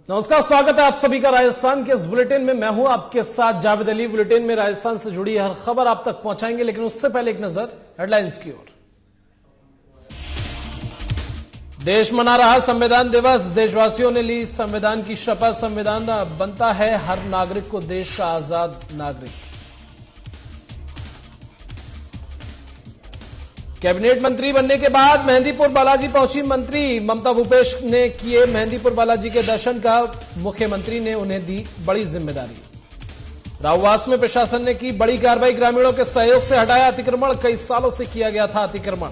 नमस्कार, स्वागत है आप सभी का राजस्थान के इस बुलेटिन में। मैं हूं आपके साथ जावेद अली। बुलेटिन में राजस्थान से जुड़ी हर खबर आप तक पहुंचाएंगे, लेकिन उससे पहले एक नजर हेडलाइंस की ओर। देश मना रहा संविधान दिवस, देशवासियों ने ली संविधान की शपथ। संविधान बनता है हर नागरिक को देश का आजाद नागरिक। कैबिनेट मंत्री बनने के बाद मेहंदीपुर बालाजी पहुंची मंत्री ममता। भूपेश ने किए मेहंदीपुर बालाजी के दर्शन का, मुख्यमंत्री ने उन्हें दी बड़ी जिम्मेदारी। राववास में प्रशासन ने की बड़ी कार्रवाई, ग्रामीणों के सहयोग से हटाया अतिक्रमण। कई सालों से किया गया था अतिक्रमण।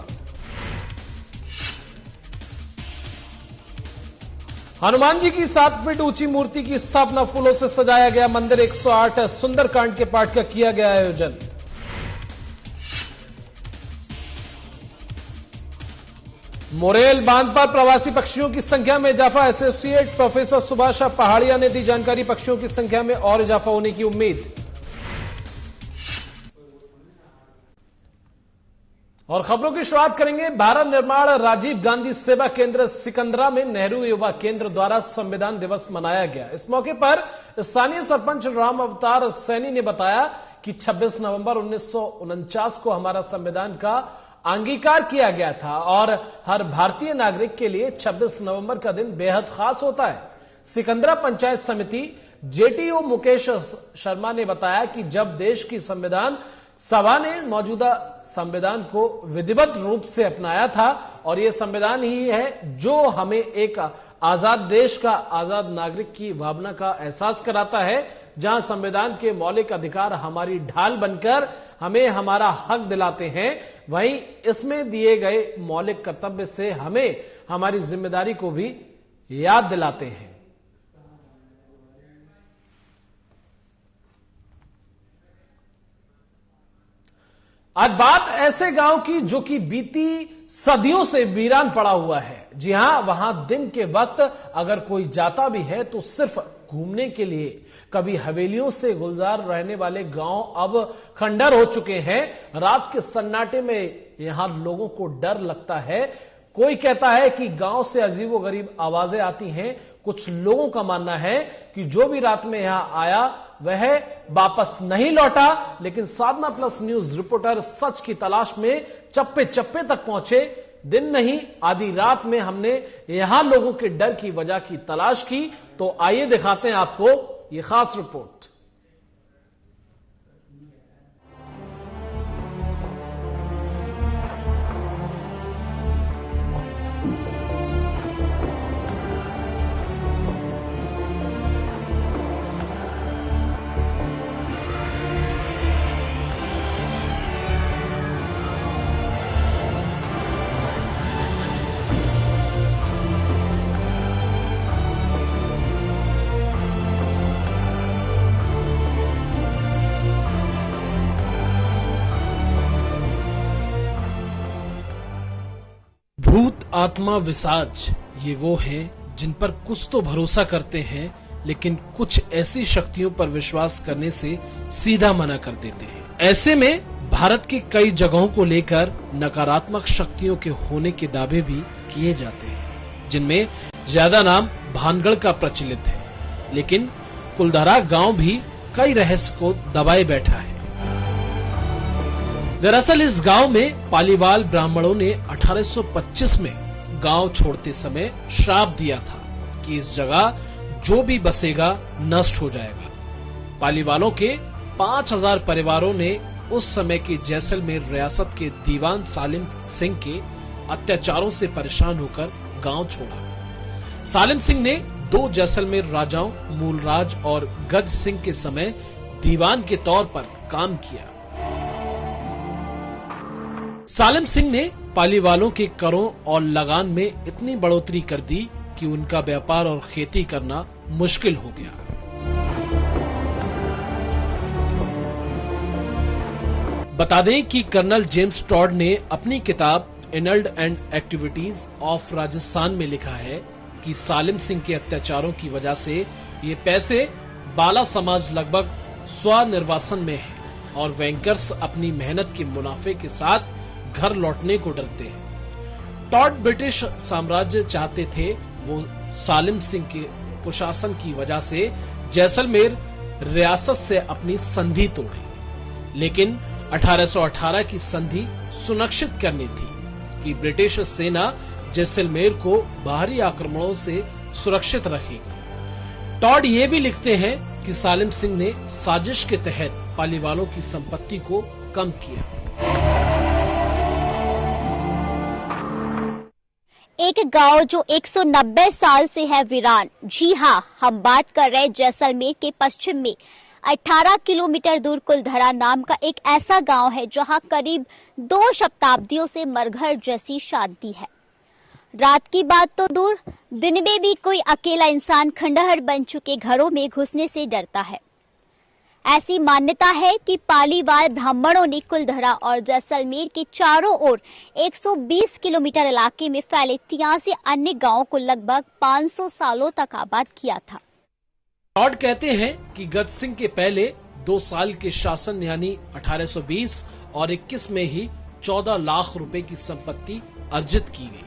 हनुमान जी की 7 फीट ऊंची मूर्ति की स्थापना, फूलों से सजाया गया मंदिर। 108 सुंदरकांड के पाठ का किया गया आयोजन। मोरेल बांध पर प्रवासी पक्षियों की संख्या में इजाफा, एसोसिएट प्रोफेसर सुभाषा पहाड़िया ने दी जानकारी। पक्षियों की संख्या में और इजाफा होने की उम्मीद। और खबरों की शुरुआत करेंगे भारत निर्माण राजीव गांधी सेवा केंद्र सिकंदरा में नेहरू युवा केंद्र द्वारा संविधान दिवस मनाया गया। इस मौके पर स्थानीय सरपंच राम अवतार सैनी ने बताया कि 26 नवंबर 1949 को हमारा संविधान का अंगीकार किया गया था और हर भारतीय नागरिक के लिए 26 नवंबर का दिन बेहद खास होता है। सिकंदरा पंचायत समिति जेटीओ मुकेश शर्मा ने बताया कि जब देश की संविधान सभा ने मौजूदा संविधान को विधिवत रूप से अपनाया था और यह संविधान ही है जो हमें एक आजाद देश का, आजाद नागरिक की भावना का एहसास कराता है, जहां संविधान के मौलिक अधिकार हमारी ढाल बनकर हमें हमारा हक दिलाते हैं, वहीं इसमें दिए गए मौलिक कर्तव्य से हमें हमारी जिम्मेदारी को भी याद दिलाते हैं। आज बात ऐसे गांव की जो कि बीती सदियों से वीरान पड़ा हुआ है। जी हां, वहां दिन के वक्त अगर कोई जाता भी है तो सिर्फ घूमने के लिए। कभी हवेलियों से गुलजार रहने वाले गांव अब खंडर हो चुके हैं। रात के सन्नाटे में यहां लोगों को डर लगता है। कोई कहता है कि गांव से अजीबोगरीब आवाजें आती हैं। कुछ लोगों का मानना है कि जो भी रात में यहां आया वह वापस नहीं लौटा। लेकिन साधना प्लस न्यूज रिपोर्टर सच की तलाश में चप्पे चप्पे तक पहुंचे। दिन नहीं, आधी रात में हमने यहां लोगों के डर की वजह की तलाश की। तो आइए दिखाते हैं आपको ये खास रिपोर्ट। भूत आत्मा विसाज, ये वो हैं जिन पर कुछ तो भरोसा करते हैं, लेकिन कुछ ऐसी शक्तियों पर विश्वास करने से सीधा मना कर देते हैं। ऐसे में भारत की कई जगहों को लेकर नकारात्मक शक्तियों के होने के दावे भी किए जाते हैं, जिनमें ज्यादा नाम भानगढ़ का प्रचलित है। लेकिन कुलधारा गांव भी कई रहस्य को दबाए बैठा है। दरअसल इस गांव में पालीवाल ब्राह्मणों ने 1825 में गांव छोड़ते समय श्राप दिया था कि इस जगह जो भी बसेगा नष्ट हो जाएगा। पालीवालों के 5000 परिवारों ने उस समय के जैसलमेर रियासत के दीवान सालिम सिंह के अत्याचारों से परेशान होकर गांव छोड़ा। सालिम सिंह ने 2 जैसलमेर राजाओं मूलराज और गज सिंह के समय दीवान के तौर पर काम किया। सालिम सिंह ने पालीवालों के करों और लगान में इतनी बढ़ोतरी कर दी कि उनका व्यापार और खेती करना मुश्किल हो गया। बता दें कि कर्नल जेम्स टॉड ने अपनी किताब इनल्ड एंड एक्टिविटीज ऑफ राजस्थान में लिखा है कि सालिम सिंह के अत्याचारों की वजह से ये पैसे बाला समाज लगभग स्वनिर्वासन में है और बैंकर्स अपनी मेहनत के मुनाफे के साथ घर लौटने को डरते हैं। टॉड ब्रिटिश साम्राज्य चाहते थे, वो सालिम सिंह के कुशासन की वजह से जैसलमेर रियासत से अपनी संधि तोड़ी। लेकिन 1818 की संधि सुनिश्चित करनी थी कि ब्रिटिश सेना जैसलमेर को बाहरी आक्रमणों से सुरक्षित रखेगी। टॉड ये भी लिखते हैं कि सालिम सिंह ने साजिश के तहत पालीवालों की संपत्ति को कम किया। एक गांव जो 190 साल से है वीरान। जी हाँ, हम बात कर रहे हैं जैसलमेर के पश्चिम में 18 किलोमीटर दूर कुलधरा नाम का एक ऐसा गांव है जहां करीब 2 शताब्दियों से मरघर जैसी शांति है। रात की बात तो दूर, दिन में भी कोई अकेला इंसान खंडहर बन चुके घरों में घुसने से डरता है। ऐसी मान्यता है कि पालीवाल ब्राह्मणों ने कुलधरा और जैसलमेर के चारों ओर 120 किलोमीटर इलाके में फैले 83 अन्य गांवों को लगभग 500 सालों तक आबाद किया था। टॉड कहते हैं कि गज सिंह के पहले 2 साल के शासन यानी 1820 और 21 में ही 14 लाख रुपए की संपत्ति अर्जित की गई।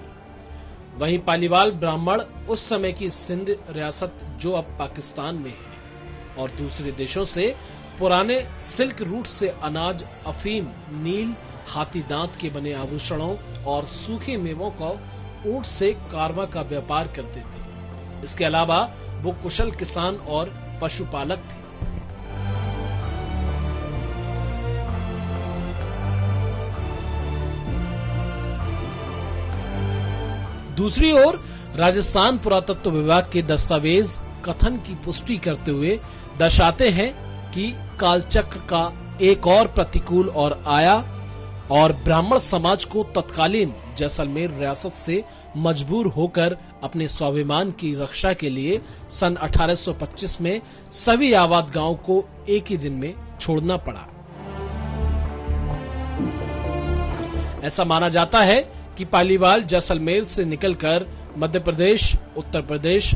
वहीं पालीवाल ब्राह्मण उस समय की सिंध रियासत जो अब पाकिस्तान में है और दूसरे देशों से पुराने सिल्क रूट से अनाज, अफीम, नील, हाथी दांत के बने आभूषणों और सूखे मेवों का ऊंट से कारवां का व्यापार करते थे। इसके अलावा वो कुशल किसान और पशुपालक थे। दूसरी ओर राजस्थान पुरातत्व विभाग के दस्तावेज कथन की पुष्टि करते हुए दर्शाते हैं कि कालचक्र का एक और प्रतिकूल और आया और ब्राह्मण समाज को तत्कालीन जैसलमेर रियासत से मजबूर होकर अपने स्वाभिमान की रक्षा के लिए सन 1825 में सभी आबाद गांव को एक ही दिन में छोड़ना पड़ा। ऐसा माना जाता है कि पालीवाल जैसलमेर से निकलकर मध्य प्रदेश, उत्तर प्रदेश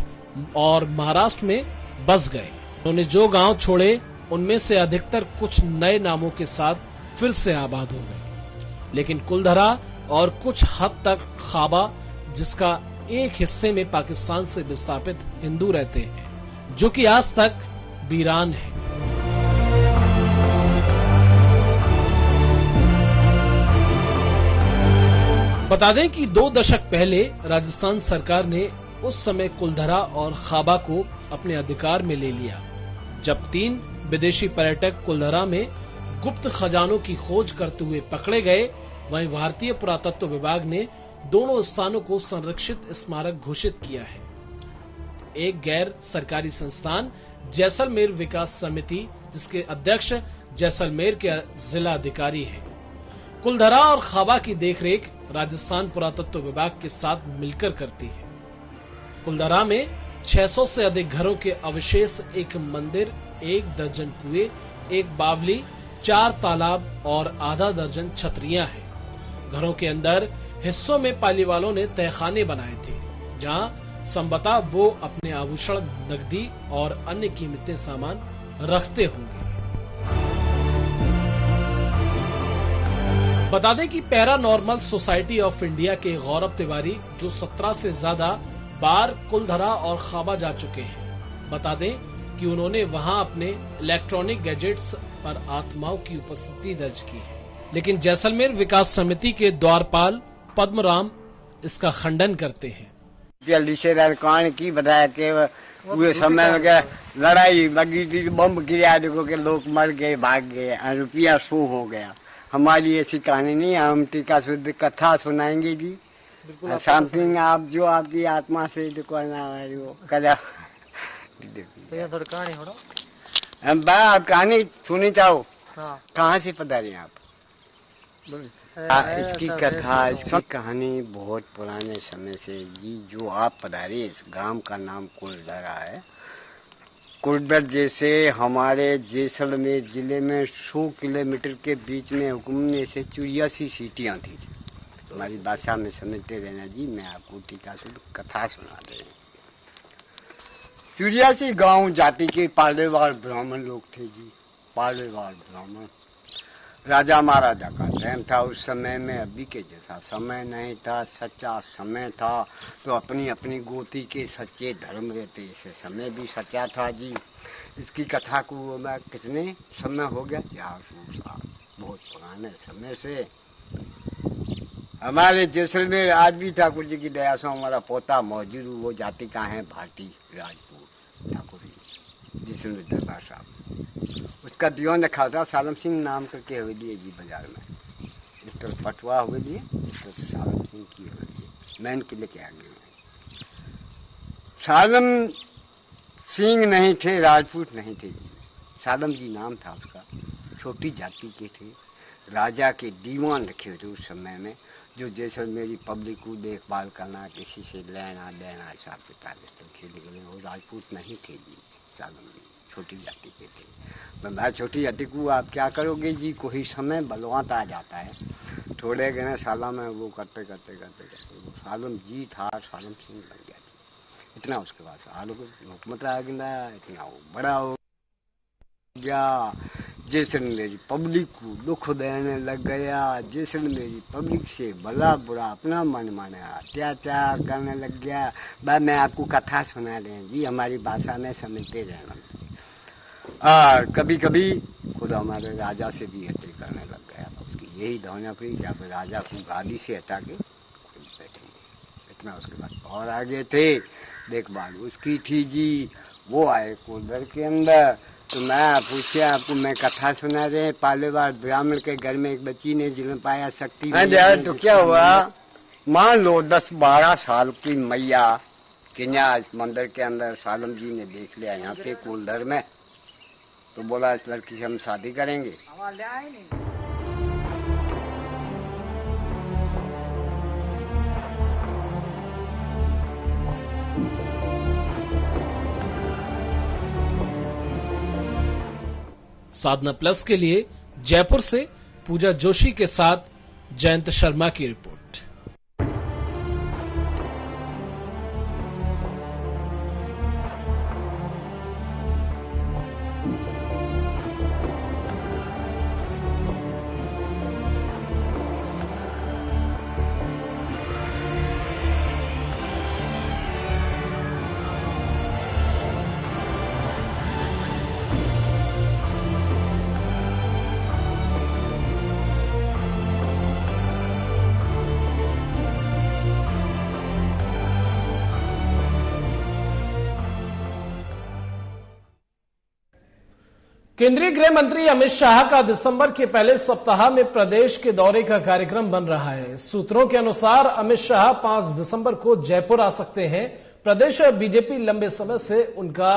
और महाराष्ट्र में बस गए। उन्होंने जो गांव छोड़े उनमें से अधिकतर कुछ नए नामों के साथ फिर से आबाद हो गए, लेकिन कुलधरा और कुछ हद तक खाबा, जिसका एक हिस्से में पाकिस्तान से विस्थापित हिंदू रहते हैं, जो कि आज तक वीरान है। बता दें कि 2 दशक पहले राजस्थान सरकार ने उस समय कुलधरा और खाबा को अपने अधिकार में ले लिया, जब 3 विदेशी पर्यटक कुलधरा में गुप्त खजानों की खोज करते हुए पकड़े गए। वहीं भारतीय पुरातत्व विभाग ने दोनों स्थानों को संरक्षित स्मारक घोषित किया है। एक गैर सरकारी संस्थान जैसलमेर विकास समिति, जिसके अध्यक्ष जैसलमेर के जिला अधिकारी हैं, कुलधरा और खाबा की देखरेख राजस्थान पुरातत्व विभाग के साथ मिलकर करती है। कुलधरा में 600 से अधिक घरों के अवशेष, एक मंदिर, 1 दर्जन कुएं, 1 बावली, 4 तालाब और आधा दर्जन छतरियां हैं। घरों के अंदर हिस्सों में पालीवालों ने तहखाने बनाए थे, जहां संभवतः वो अपने आभूषण, नकदी और अन्य कीमती सामान रखते होंगे। बता दें कि पैरानॉर्मल सोसाइटी ऑफ इंडिया के गौरव तिवारी, जो 17 से ज्यादा बार कुलधरा और खाबा जा चुके हैं, बता दें कि उन्होंने वहां अपने इलेक्ट्रॉनिक गैजेट्स पर आत्माओं की उपस्थिति दर्ज की है। लेकिन जैसलमेर विकास समिति के द्वारपाल पद्मराम इसका खंडन करते हैं। जल्दी से कान की बताया कि पूरे समय में क्या लड़ाई लगी थी, बम गिरा, देखो कि लोग मर गए, भाग गए, रुपया सो हो गया। हमारी ऐसी कहानी नहीं, हम टीका शुद्ध कथा सुनाएंगे जी। समथिंग आप जो आपकी आत्मा से करा हम आप कहानी सुनी चाहो। कहाँ से पधारे आप? इसकी कथा, इसकी कहानी बहुत पुराने समय से जी, जो आप पधारे, इस गांव का नाम कुलधरा है। कुलधर जैसे हमारे जैसलमेर जिले में 100 किलोमीटर के बीच में हुक्म से 84 सीटियाँ थी। हमारी भाषा में समझते रहना जी, मैं आपको टीका शुद्ध कथा सुना दे। 84 गांव जाति के पालेवाल ब्राह्मण लोग थे जी, पालेवाल ब्राह्मण। राजा महाराजा का टाइम था। उस समय में अभी के जैसा समय नहीं था, सच्चा समय था। तो अपनी अपनी गोती के सच्चे धर्म रहते, इसे समय भी सच्चा था जी। इसकी कथा को मैं कितने समय हो गया, 400 साल, बहुत पुराने समय से हमारे जैसलमेर आज भी ठाकुर जी की दया से हमारा पोता मौजूद। वो जाति का है भाटी राजपूत ठाकुर जी जैसलमेर दरबार साहब। उसका दियोन रखा था सालम सिंह नाम करके हवेली जी बाजार में। इस तरफ पटवा हवेली, इस तरफ सालम सिंह की हवेली, मैन किले के आगे में। सालम सिंह नहीं थे, राजपूत नहीं थे, सालम जी नाम था उसका। छोटी जाति के थे, राजा के दीवान रखे थे उस समय में, जो जैसलमेरी पब्लिक को देखभाल करना, किसी से लेना देना, हिसाब किताब इस तरह खेल गए। वो राजपूत नहीं थे जी, सालम जी छोटी जाति के थे। मैं छोटी जाति को आप क्या करोगे जी, कोई समय बलवंत आ जाता है, थोड़े घने सालों में वो करते करते करते करते वो सालम जी था, सालम सिंह बन गया। इतना उसके बाद आलू हुकूमत आ गया, इतना वो बड़ा हो गया। जैसलमेरी पब्लिक को दुख देने लग गया, जैसलमेरी पब्लिक से भला बुरा अपना मन माने अत्याचार करने लग गया। मैं आपको कथा सुना रहे जी, हमारी भाषा में समझते रहना। और कभी कभी खुद हमारे राजा से भी हत्या करने लग गया। उसकी यही धौना पड़ी कि आप राजा को गादी से हटा के बैठेंगे। इतना उसके बाद और आगे थे, देखभाल उसकी थी जी। वो आए कुंदर के अंदर, तो मैं पूछे आपको, मैं कथा सुना रहे, पहले बार ब्राह्मण के घर में एक बच्ची ने जन्म पाया, शक्ति। तो क्या हुआ, मान लो 10-12 साल की मैया किन्या इस मंदिर के अंदर सालम जी ने देख लिया यहाँ पे कुलधर में, तो बोला इस लड़की से हम शादी करेंगे। साधना प्लस के लिए जयपुर से पूजा जोशी के साथ जयंत शर्मा की रिपोर्ट। केंद्रीय गृह मंत्री अमित शाह का दिसंबर के पहले सप्ताह में प्रदेश के दौरे का कार्यक्रम बन रहा है। सूत्रों के अनुसार अमित शाह 5 दिसंबर को जयपुर आ सकते हैं। प्रदेश बीजेपी लंबे समय से उनका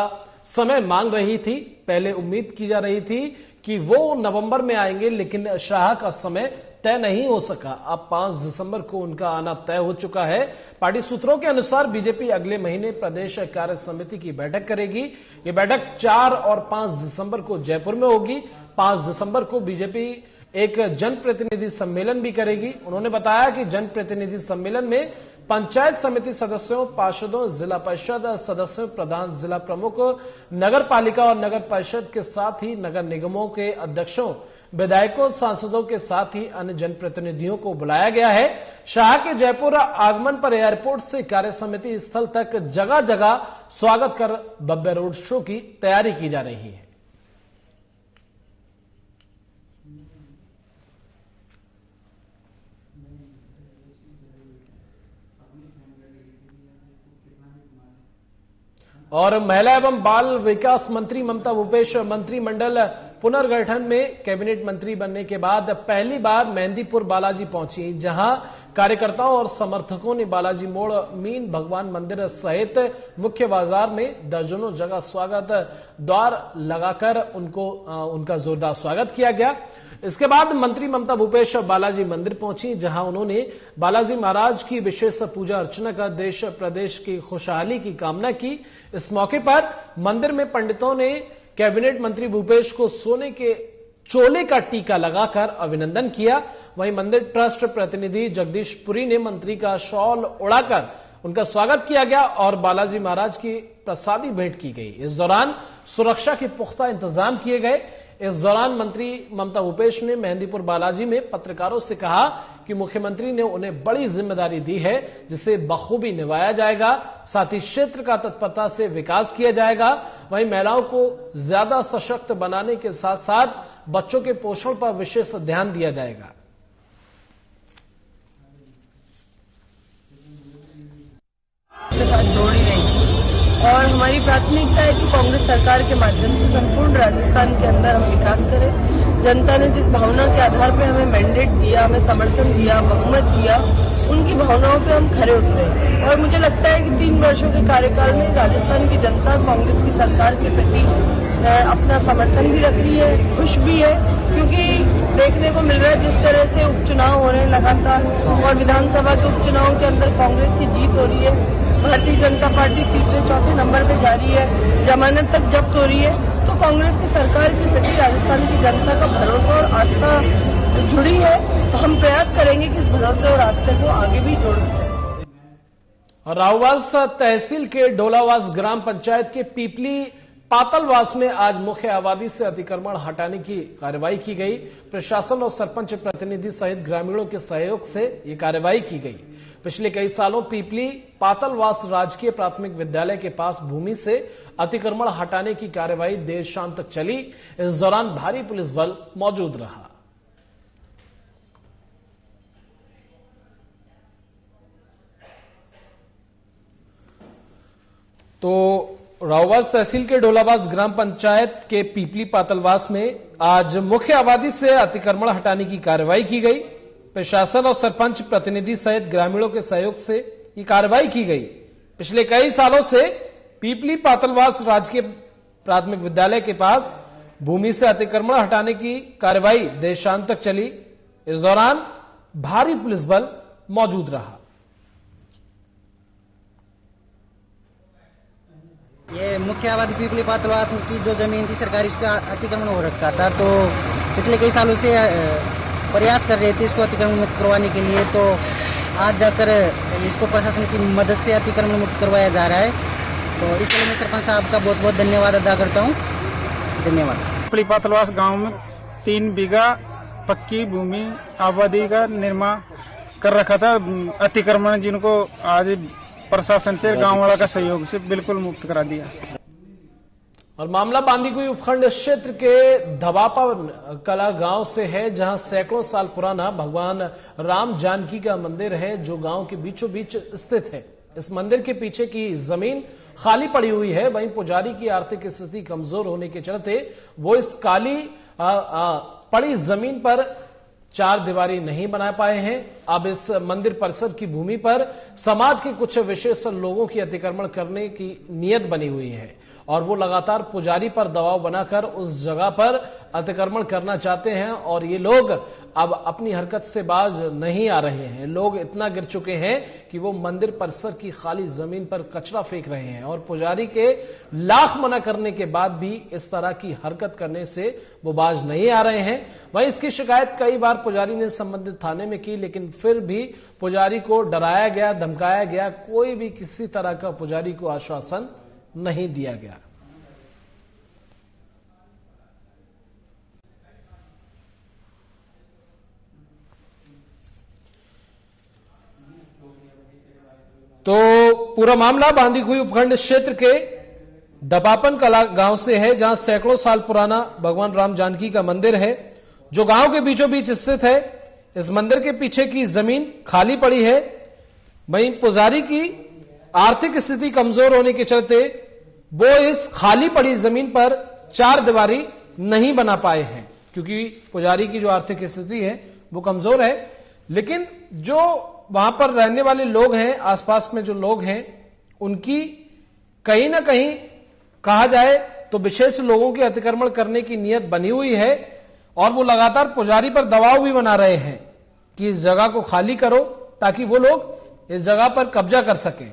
समय मांग रही थी। पहले उम्मीद की जा रही थी कि वो नवंबर में आएंगे, लेकिन शाह का समय तय नहीं हो सका। अब 5 दिसंबर को उनका आना तय हो चुका है। पार्टी सूत्रों के अनुसार बीजेपी अगले महीने प्रदेश कार्य समिति की बैठक करेगी। ये बैठक 4 और 5 दिसंबर को जयपुर में होगी। 5 दिसंबर को बीजेपी एक जनप्रतिनिधि सम्मेलन भी करेगी। उन्होंने बताया कि जनप्रतिनिधि सम्मेलन में पंचायत समिति सदस्यों, पार्षदों, जिला परिषद सदस्यों, प्रधान जिला प्रमुख, नगर पालिका और नगर परिषद के साथ ही नगर निगमों के अध्यक्षों, विधायकों, सांसदों के साथ ही अन्य जनप्रतिनिधियों को बुलाया गया है। शाह के जयपुर आगमन पर एयरपोर्ट से कार्य समिति स्थल तक जगह जगह स्वागत कर भव्य रोड शो की तैयारी की जा रही है। और महिला एवं बाल विकास मंत्री ममता भूपेश मंत्रिमंडल पुनर्गठन में कैबिनेट मंत्री बनने के बाद पहली बार मेहंदीपुर बालाजी पहुंची, जहां कार्यकर्ताओं और समर्थकों ने बालाजी मोड़, मीन भगवान मंदिर सहित मुख्य बाजार में दर्जनों जगह स्वागत द्वार लगाकर उनका जोरदार स्वागत किया गया। इसके बाद मंत्री ममता भूपेश बालाजी मंदिर पहुंची, जहां उन्होंने बालाजी महाराज की विशेष पूजा अर्चना कर देश प्रदेश की खुशहाली की कामना की। इस मौके पर मंदिर में पंडितों ने कैबिनेट मंत्री भूपेश को सोने के चोले का टीका लगाकर अभिनंदन किया। वहीं मंदिर ट्रस्ट प्रतिनिधि जगदीश पुरी ने मंत्री का शॉल उड़ाकर उनका स्वागत किया गया और बालाजी महाराज की प्रसादी भेंट की गई। इस दौरान सुरक्षा के पुख्ता इंतजाम किए गए। इस दौरान मंत्री ममता भूपेश ने मेहंदीपुर बालाजी में पत्रकारों से कहा कि मुख्यमंत्री ने उन्हें बड़ी जिम्मेदारी दी है जिसे बखूबी निभाया जाएगा। साथ ही क्षेत्र का तत्परता से विकास किया जाएगा। वहीं महिलाओं को ज्यादा सशक्त बनाने के साथ साथ बच्चों के पोषण पर विशेष ध्यान दिया जाएगा। जोड़ी रहेगी और हमारी प्राथमिकता है कि कांग्रेस सरकार के माध्यम से संपूर्ण राजस्थान के अंदर हम विकास करें। जनता ने जिस भावना के आधार पे हमें मैंडेट दिया, हमें समर्थन दिया, बहुमत दिया, उनकी भावनाओं पे हम खरे उतरे और मुझे लगता है कि 3 वर्षों के कार्यकाल में राजस्थान की जनता कांग्रेस की सरकार के प्रति अपना समर्थन भी रख रही है, खुश भी है, क्योंकि देखने को मिल रहा है जिस तरह से उपचुनाव हो रहे हैं लगातार और विधानसभा के उपचुनाव के अंदर कांग्रेस की जीत हो रही है। भारतीय जनता पार्टी तीसरे चौथे नंबर पे जा रही है, जमानत तक जब्त हो रही है। तो कांग्रेस की सरकार के प्रति राजस्थान की जनता का भरोसा और आस्था जुड़ी है। तो हम प्रयास करेंगे कि इस भरोसे और आस्थे को आगे भी जोड़ते चलें। राववास तहसील के डोलावास ग्राम पंचायत के पीपली पातलवास में आज मुख्य आबादी से अतिक्रमण हटाने की कार्रवाई की गई। प्रशासन और सरपंच प्रतिनिधि सहित ग्रामीणों के सहयोग से ये कार्रवाई की गई। पिछले कई सालों पीपली पातलवास राजकीय प्राथमिक विद्यालय के पास भूमि से अतिक्रमण हटाने की कार्रवाई देर शाम तक चली। इस दौरान भारी पुलिस बल मौजूद रहा। तो राववास तहसील के डोलावास ग्राम पंचायत के पीपली पातलवास में आज मुख्य आबादी से अतिक्रमण हटाने की कार्रवाई की गई। प्रशासन और सरपंच प्रतिनिधि सहित ग्रामीणों के सहयोग से ये कार्रवाई की गई। पिछले कई सालों से पीपली पातलवास राजकीय प्राथमिक विद्यालय के पास भूमि से अतिक्रमण हटाने की कार्रवाई देर शाम तक चली। इस दौरान भारी पुलिस बल मौजूद रहा। ये मुख्य आबादी पीपली पातलवास की जो जमीन थी सरकारी, उस पर अतिक्रमण हो रखा था। तो पिछले कई सालों से प्रयास कर रहे थे इसको अतिक्रमण मुक्त करवाने के लिए। तो आज जाकर इसको प्रशासन की मदद से अतिक्रमण मुक्त करवाया जा रहा है। तो इसके लिए मैं सरपंच साहब का बहुत बहुत धन्यवाद अदा करता हूँ। धन्यवाद। पीपली पातलवास गाँव में 3 बीघा पक्की भूमि आबादी का निर्माण कर रखा था। अतिक्रमण जिनको आज प्रशासन से गांव वाला का सहयोग से बिल्कुल मुक्त करा दिया। और मामला बांदीकुई उपखंड क्षेत्र के धबापा कला गांव से है, जहां सैकड़ों साल पुराना भगवान राम जानकी का मंदिर है जो गांव के बीचों बीच स्थित है। इस मंदिर के पीछे की जमीन खाली पड़ी हुई है। वहीं पुजारी की आर्थिक स्थिति कमजोर होने के चलते वो इस खाली पड़ी जमीन पर 4 दीवारी नहीं बना पाए हैं। अब इस मंदिर परिसर की भूमि पर समाज के कुछ विशेष लोगों की अतिक्रमण करने की नीयत बनी हुई है और वो लगातार पुजारी पर दबाव बनाकर उस जगह पर अतिक्रमण करना चाहते हैं। और ये लोग अब अपनी हरकत से बाज नहीं आ रहे हैं। लोग इतना गिर चुके हैं कि वो मंदिर परिसर की खाली जमीन पर कचरा फेंक रहे हैं और पुजारी के लाख मना करने के बाद भी इस तरह की हरकत करने से वो बाज नहीं आ रहे हैं। वहीं इसकी शिकायत कई बार पुजारी ने संबंधित थाने में की, लेकिन फिर भी पुजारी को डराया गया, धमकाया गया। कोई भी किसी तरह का पुजारी को आश्वासन नहीं दिया गया। तो पूरा मामला बांदीकुई उपखंड क्षेत्र के दबापन कला गांव से है, जहां सैकड़ों साल पुराना भगवान राम जानकी का मंदिर है जो गांव के बीचों बीच स्थित है। इस मंदिर के पीछे की जमीन खाली पड़ी है। वहीं पुजारी की आर्थिक स्थिति कमजोर होने के चलते वो इस खाली पड़ी जमीन पर 4 दीवारी नहीं बना पाए हैं, क्योंकि पुजारी की जो आर्थिक स्थिति है वो कमजोर है। लेकिन जो वहां पर रहने वाले लोग हैं, आसपास में जो लोग हैं, उनकी कहीं ना कहीं कहा जाए तो विशेष लोगों के अतिक्रमण करने की नीयत बनी हुई है और वो लगातार पुजारी पर दबाव भी बना रहे हैं कि इस जगह को खाली करो ताकि वो लोग इस जगह पर कब्जा कर सकें।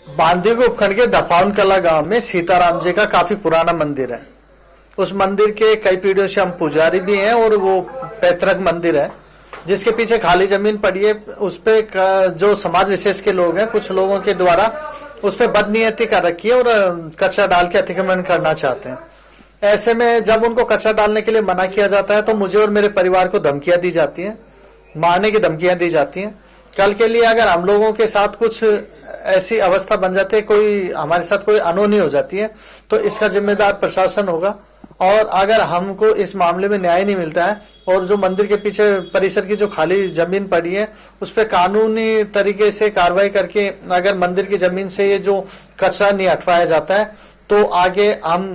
बांदीकुई उपखंड के दपावन कला गांव में सीताराम जी का काफी पुराना मंदिर है। उस मंदिर के कई पीढ़ियों से हम पुजारी भी हैं और वो पैतृक मंदिर है जिसके पीछे खाली जमीन पड़ी है। उस पे जो समाज विशेष के लोग हैं, कुछ लोगों के द्वारा उस पर बदनीयती कर रखी है और कचरा डाल के अतिक्रमण करना चाहते हैं। ऐसे में जब उनको कचरा डालने के लिए मना किया जाता है तो मुझे और मेरे परिवार को धमकियां दी जाती हैं, मारने की धमकियां दी जाती हैं। कल के लिए अगर हम लोगों के साथ कुछ ऐसी अवस्था बन जाती है, कोई हमारे साथ कोई अनहोनी हो जाती है, तो इसका जिम्मेदार प्रशासन होगा। और अगर हमको इस मामले में न्याय नहीं मिलता है और जो मंदिर के पीछे परिसर की जो खाली जमीन पड़ी है उस पर कानूनी तरीके से कार्रवाई करके अगर मंदिर की जमीन से ये जो कचरा नहीं हटवाया जाता है तो आगे हम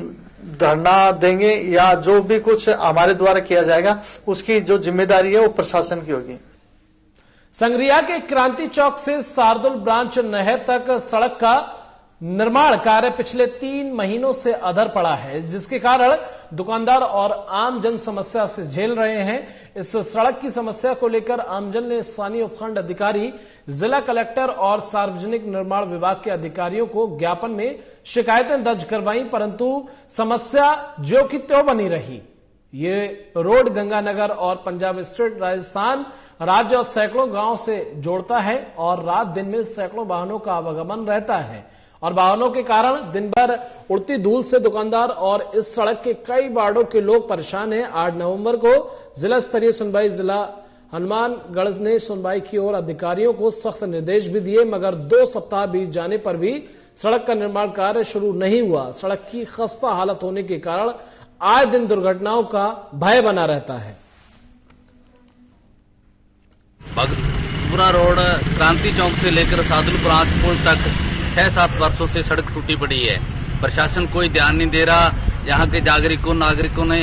धरना देंगे या जो भी कुछ हमारे द्वारा किया जाएगा उसकी जो जिम्मेदारी है वो प्रशासन की होगी। संग्रिया के क्रांति चौक से सारदुल ब्रांच नहर तक सड़क का निर्माण कार्य पिछले 3 महीनों से अधर पड़ा है, जिसके कारण दुकानदार और आमजन समस्या से झेल रहे हैं। इस सड़क की समस्या को लेकर आमजन ने स्थानीय उपखंड अधिकारी, जिला कलेक्टर और सार्वजनिक निर्माण विभाग के अधिकारियों को ज्ञापन में शिकायतें दर्ज करवाई, परंतु समस्या ज्यों की त्यों बनी रही। ये रोड गंगानगर और पंजाब स्टेट राजस्थान राज्य और सैकड़ों गांव से जोड़ता है और रात दिन में सैकड़ों वाहनों का आवागमन रहता है और वाहनों के कारण दिन भर उड़ती धूल से दुकानदार और इस सड़क के कई वार्डों के लोग परेशान हैं। 8 नवंबर को जिला स्तरीय सुनवाई जिला हनुमानगढ़ ने सुनवाई की और अधिकारियों को सख्त निर्देश भी दिए, मगर 2 सप्ताह बीत जाने पर भी सड़क का निर्माण कार्य शुरू नहीं हुआ। सड़क की खस्ता हालत होने के कारण आए दिन दुर्घटनाओं का भय बना रहता है। पूरा रोड क्रांति चौक से लेकर सादुल ब्रांच पुल तक 6-7 वर्षों से सड़क टूटी पड़ी है। प्रशासन कोई ध्यान नहीं दे रहा। यहाँ के नागरिकों ने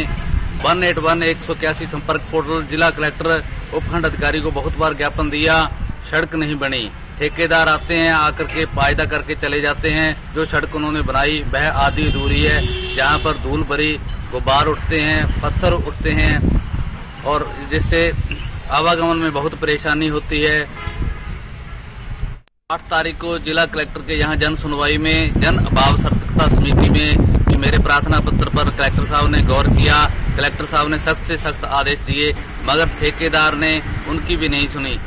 181 181 संपर्क पोर्टल, जिला कलेक्टर, उपखंड अधिकारी को बहुत बार ज्ञापन दिया, सड़क नहीं बनी। ठेकेदार आते हैं, आकर के वायदा करके चले जाते हैं। जो सड़क उन्होंने बनाई वह आधी अधूरी है, जहाँ पर धूल भरी गुब्बार उठते हैं, पत्थर उठते हैं और जिससे आवागमन में बहुत परेशानी होती है। 8 तारीख को जिला कलेक्टर के यहाँ जन सुनवाई में जन अभाव सतर्कता समिति में मेरे प्रार्थना पत्र पर कलेक्टर साहब ने गौर किया। कलेक्टर साहब ने सख्त से सख्त आदेश दिए, मगर ठेकेदार ने उनकी भी नहीं सुनी।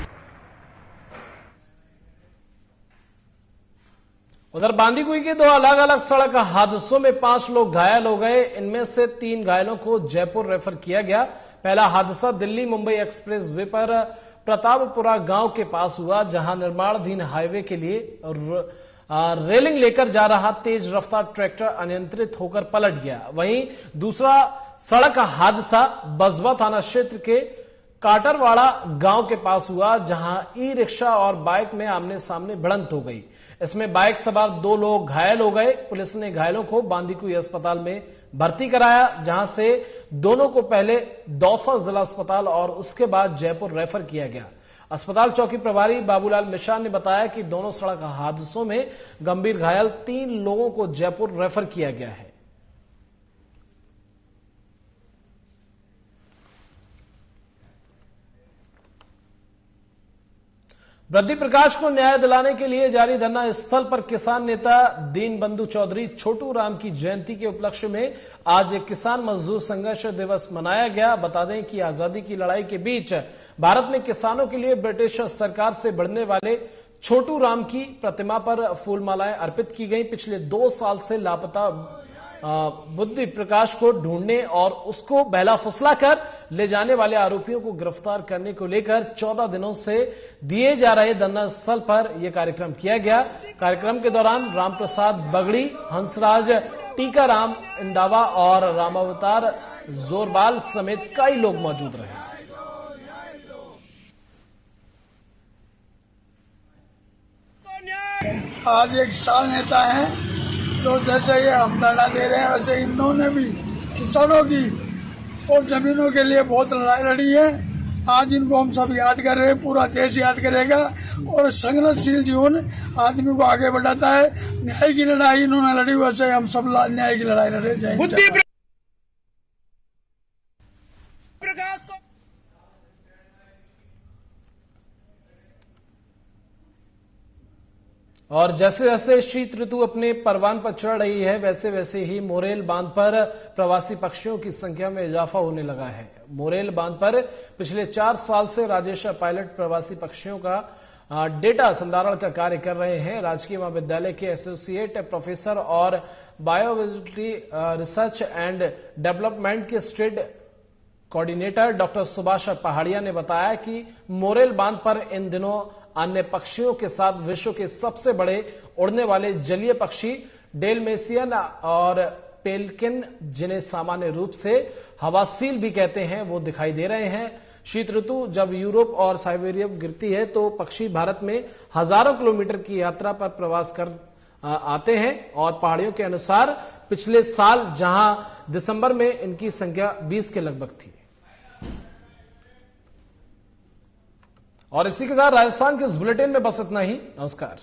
उधर बांदीकुई के 2 अलग अलग सड़क हादसों में 5 लोग घायल हो गए। इनमें से 3 घायलों को जयपुर रेफर किया गया। पहला हादसा दिल्ली मुंबई एक्सप्रेस वे पर प्रतापपुरा गांव के पास हुआ, जहां निर्माणाधीन हाईवे के लिए रेलिंग लेकर जा रहा तेज रफ्तार ट्रैक्टर अनियंत्रित होकर पलट गया। वहीं दूसरा सड़क हादसा बसवा थाना क्षेत्र के काटरवाड़ा गांव के पास हुआ, जहां ई रिक्शा और बाइक में आमने सामने भिड़ंत हो गई। इसमें बाइक सवार 2 लोग घायल हो गए। पुलिस ने घायलों को बांदीकुई अस्पताल में भर्ती कराया, जहां से दोनों को पहले दौसा जिला अस्पताल और उसके बाद जयपुर रेफर किया गया। अस्पताल चौकी प्रभारी बाबूलाल मिश्रा ने बताया कि दोनों सड़क हादसों में गंभीर घायल 3 लोगों को जयपुर रेफर किया गया है। वृद्धि प्रकाश को न्याय दिलाने के लिए जारी धरना स्थल पर किसान नेता दीनबंधु चौधरी छोटू राम की जयंती के उपलक्ष्य में आज किसान मजदूर संघर्ष दिवस मनाया गया। बता दें कि आजादी की लड़ाई के बीच भारत में किसानों के लिए ब्रिटिश सरकार से बढ़ने वाले छोटू राम की प्रतिमा पर फूलमालाएं अर्पित की गई। पिछले 2 साल से लापता बुद्धि प्रकाश को ढूंढने और उसको बहला फुसला कर ले जाने वाले आरोपियों को गिरफ्तार करने को लेकर 14 दिनों से दिए जा रहे धरना स्थल पर यह कार्यक्रम किया गया। कार्यक्रम के दौरान रामप्रसाद बगड़ी, हंसराज टीकाराम इंदावा और रामावतार जोरबाल समेत कई लोग मौजूद रहे। आज एक किसान नेता है, तो जैसे ये हम धरना दे रहे हैं वैसे इन्होंने भी किसानों की और जमीनों के लिए बहुत लड़ाई लड़ी है। आज इनको हम सब याद कर रहे हैं, पूरा देश याद करेगा और संघर्षशील जीवन आदमी को आगे बढ़ाता है। न्याय की लड़ाई इन्होंने लड़ी, वैसे हम सब न्याय की लड़ाई लड़े जाएंगे। और जैसे जैसे शीत ऋतु अपने परवान पर चढ़ रही है, वैसे वैसे ही मोरेल बांध पर प्रवासी पक्षियों की संख्या में इजाफा होने लगा है। मोरेल बांध पर पिछले 4 साल से राजेश पायलट प्रवासी पक्षियों का डेटा संधारण का कार्य कर रहे हैं। राजकीय महाविद्यालय के एसोसिएट प्रोफेसर और बायोविजिलिटी रिसर्च एंड डेवलपमेंट के स्टेट कोऑर्डिनेटर डॉक्टर सुभाष पहाड़िया ने बताया कि मोरेल बांध पर इन दिनों अन्य पक्षियों के साथ विश्व के सबसे बड़े उड़ने वाले जलीय पक्षी डेलमेशियन और पेल्किन, जिन्हें सामान्य रूप से हवासील भी कहते हैं, वो दिखाई दे रहे हैं। शीत ऋतु जब यूरोप और साइबेरिया गिरती है तो पक्षी भारत में हजारों किलोमीटर की यात्रा पर प्रवास कर आते हैं और पहाड़ियों के अनुसार पिछले साल जहां दिसंबर में इनकी संख्या 20 के लगभग थी। और इसी के साथ राजस्थान के इस बुलेटिन में बस इतना ही। नमस्कार।